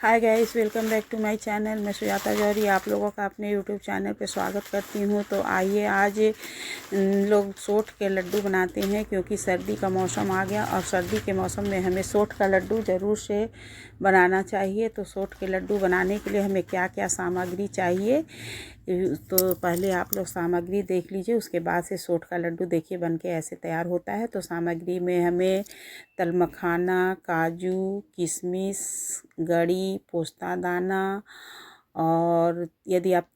Hi guys, welcome back to my channel. मैं सुजाता जौहरी आप लोगों का अपने यूट्यूब चैनल पे स्वागत करती हूँ। तो आइए आज लोग सोंठ के लड्डू बनाते हैं, क्योंकि सर्दी का मौसम आ गया और सर्दी के मौसम में हमें सोंठ का लड्डू ज़रूर से बनाना चाहिए। तो सोंठ के लड्डू बनाने के लिए हमें क्या क्या सामग्री चाहिए, तो पहले आप लोग सामग्री देख लीजिए, उसके बाद से सोंठ का लड्डू देखिए बन के ऐसे तैयार होता है। तो सामग्री में हमें तल मखाना, काजू, किशमिश, गरी, पोस्ता दाना, और यदि आप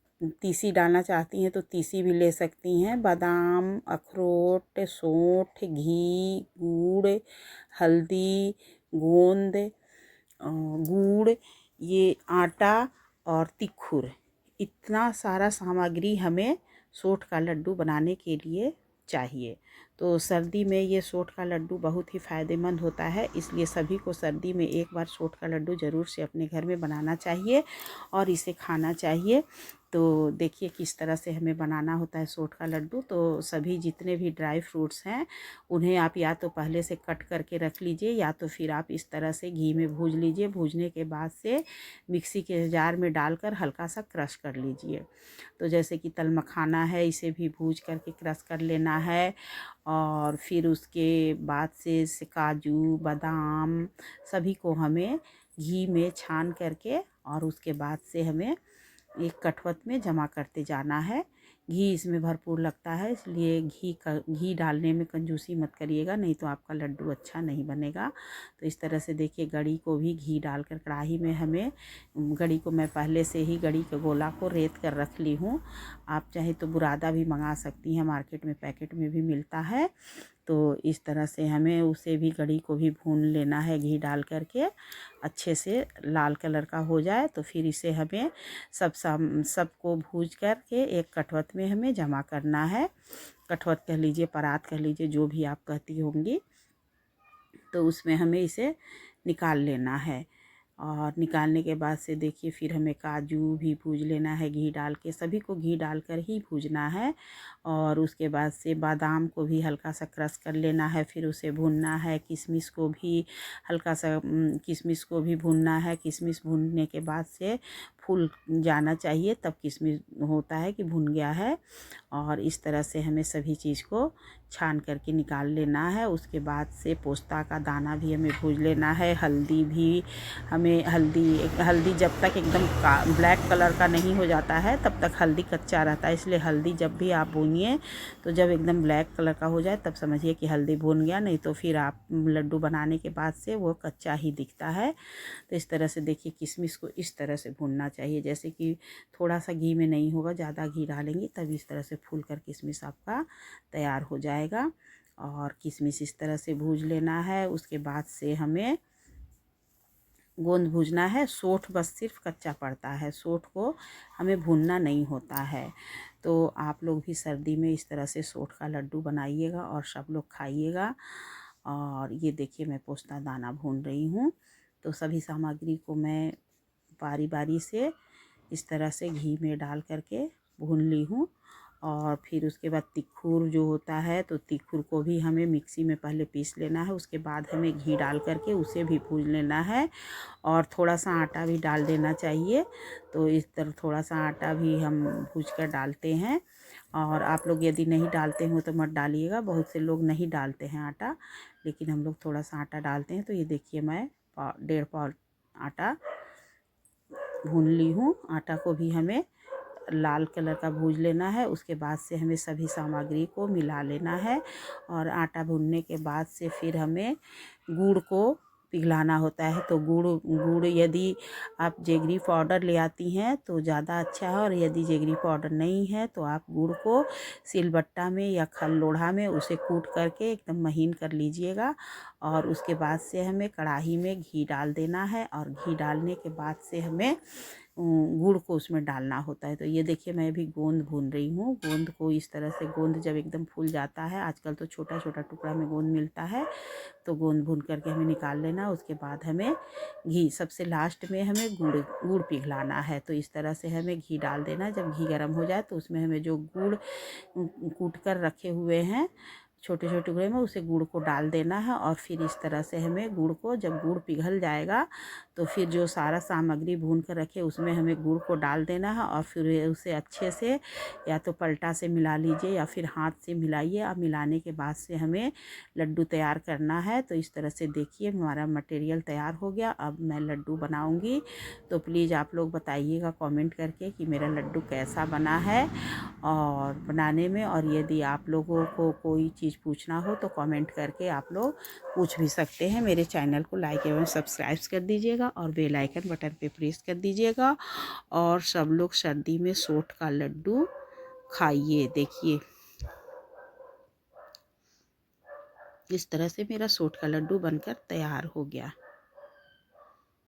तीसी डालना चाहती हैं तो तीसी भी ले सकती हैं, बादाम, अखरोट, सौंठ, घी, गुड़, हल्दी, गोंद, गुड़, ये आटा और तिखुर, इतना सारा सामग्री हमें सोंठ का लड्डू बनाने के लिए चाहिए। तो सर्दी में ये सोंठ का लड्डू बहुत ही फ़ायदेमंद होता है, इसलिए सभी को सर्दी में एक बार सोंठ का लड्डू ज़रूर से अपने घर में बनाना चाहिए और इसे खाना चाहिए। तो देखिए किस तरह से हमें बनाना होता है सोंठ का लड्डू। तो सभी जितने भी ड्राई फ्रूट्स हैं उन्हें आप या तो पहले से कट करके रख लीजिए, या तो फिर आप इस तरह से घी में भूज लीजिए। भूजने के बाद से मिक्सी के जार में डालकर हल्का सा क्रश कर लीजिए। तो जैसे कि तल मखाना है, इसे भी भूज करके क्रश कर लेना है, और फिर उसके बाद से काजू, बादाम सभी को हमें घी में छान करके और उसके बाद से हमें एक कठवत में जमा करते जाना है। घी इसमें भरपूर लगता है, इसलिए घी डालने में कंजूसी मत करिएगा, नहीं तो आपका लड्डू अच्छा नहीं बनेगा। तो इस तरह से देखिए गरी को भी घी डालकर कढ़ाई में हमें, गरी को मैं पहले से ही गरी के गोला को रेत कर रख ली हूँ। आप चाहे तो बुरादा भी मंगा सकती हैं, मार्केट में पैकेट में भी मिलता है। तो इस तरह से हमें उसे भी गरी को भी भून लेना है घी डाल करके, अच्छे से लाल कलर का हो जाए। तो फिर इसे हमें सबको भूज करके एक कठवत में हमें जमा करना है। कठवत कह लीजिए, परात कह लीजिए, जो भी आप कहती होंगी। तो उसमें हमें इसे निकाल लेना है, और निकालने के बाद से देखिए फिर हमें काजू भी भूज लेना है घी डाल के, सभी को घी डालकर ही भूजना है। और उसके बाद से बादाम को भी हल्का सा क्रश कर लेना है, फिर उसे भूनना है। किशमिश को भी हल्का सा किशमिश को भी भूनना है। किशमिश भूनने के बाद से फूल जाना चाहिए, तब किशमिश होता है कि भुन गया है। और इस तरह से हमें सभी चीज़ को छान करके निकाल लेना है। उसके बाद से पोस्ता का दाना भी हमें भूज लेना है। हल्दी भी हमें, हल्दी जब तक एकदम ब्लैक कलर का नहीं हो जाता है तब तक हल्दी कच्चा रहता है, इसलिए हल्दी जब भी आप भूनिए तो जब एकदम ब्लैक कलर का हो जाए तब समझिए कि हल्दी भून गया, नहीं तो फिर आप लड्डू बनाने के बाद से वो कच्चा ही दिखता है। तो इस तरह से देखिए किशमिश को इस तरह से भूनना चाहिए, जैसे कि थोड़ा सा घी में नहीं होगा, ज़्यादा घी डालेंगी तब इस तरह से फूल कर किशमिश आपका तैयार हो जाएगा। और किशमिश इस तरह से भूज लेना है। उसके बाद से हमें गोंद भूजना है। सोंठ बस सिर्फ कच्चा पड़ता है, सोंठ को हमें भूनना नहीं होता है। तो आप लोग भी सर्दी में इस तरह से सोंठ का लड्डू बनाइएगा और सब लोग खाइएगा। और ये देखिए मैं पोस्ता दाना भून रही हूँ। तो सभी सामग्री को मैं बारी बारी से इस तरह से घी में डाल करके भून ली हूँ। और फिर उसके बाद तिखुर जो होता है, तो तिखुर को भी हमें मिक्सी में पहले पीस लेना है, उसके बाद हमें घी डाल करके उसे भी भून लेना है। और थोड़ा सा आटा भी डाल देना चाहिए। तो इस तरह थोड़ा सा आटा भी हम भूज कर डालते हैं। और आप लोग यदि नहीं डालते हो तो मत डालिएगा, बहुत से लोग नहीं डालते हैं आटा, लेकिन हम लोग थोड़ा सा आटा डालते हैं। तो ये देखिए मैं 1.5 पाव आटा भून ली हूँ। आटा को भी हमें लाल कलर का भूज लेना है। उसके बाद से हमें सभी सामग्री को मिला लेना है। और आटा भूनने के बाद से फिर हमें गुड़ को पिघलाना होता है। तो गुड़ यदि आप जेगरी पाउडर ले आती हैं तो ज़्यादा अच्छा है, और यदि जेगरी पाउडर नहीं है तो आप गुड़ को सिलबट्टा में या खल लोढ़ा में उसे कूट करके एकदम महीन कर लीजिएगा। और उसके बाद से हमें कढ़ाई में घी डाल देना है, और घी डालने के बाद से हमें गुड़ को उसमें डालना होता है। तो ये देखिए मैं भी गोंद भून रही हूँ। गोंद को इस तरह से, गोंद जब एकदम फूल जाता है, आजकल तो छोटा छोटा टुकड़ा में गोंद मिलता है, तो गोंद भून करके हमें निकाल लेना। उसके बाद हमें घी, सबसे लास्ट में हमें गुड़ पिघलाना है। तो इस तरह से हमें घी डाल देना। जब घी गर्म हो जाए तो उसमें हमें जो गुड़ कूट कर रखे हुए हैं छोटे छोटे टुकड़े में उसे गुड़ को डाल देना है। और फिर इस तरह से हमें गुड़ को, जब गुड़ पिघल जाएगा तो फिर जो सारा सामग्री भून कर रखे उसमें हमें गुड़ को डाल देना है। और फिर उसे अच्छे से या तो पलटा से मिला लीजिए या फिर हाथ से मिलाइए। अब मिलाने के बाद से हमें लड्डू तैयार करना है। तो इस तरह से देखिए हमारा मटेरियल तैयार हो गया। अब मैं लड्डू बनाऊंगी, तो प्लीज़ आप लोग बताइएगा कमेंट करके कि मेरा लड्डू कैसा बना है और बनाने में। और यदि आप लोगों को कोई चीज़ पूछना हो तो कमेंट करके आप लोग पूछ भी सकते हैं। मेरे चैनल को लाइक एवं सब्सक्राइब कर दीजिएगा और बेल आइकन बटन पे प्रेस कर दीजिएगा। और सब लोग सर्दी में सोठ का लड्डू खाइए। देखिए इस तरह से मेरा सोठ का लड्डू बनकर तैयार हो गया।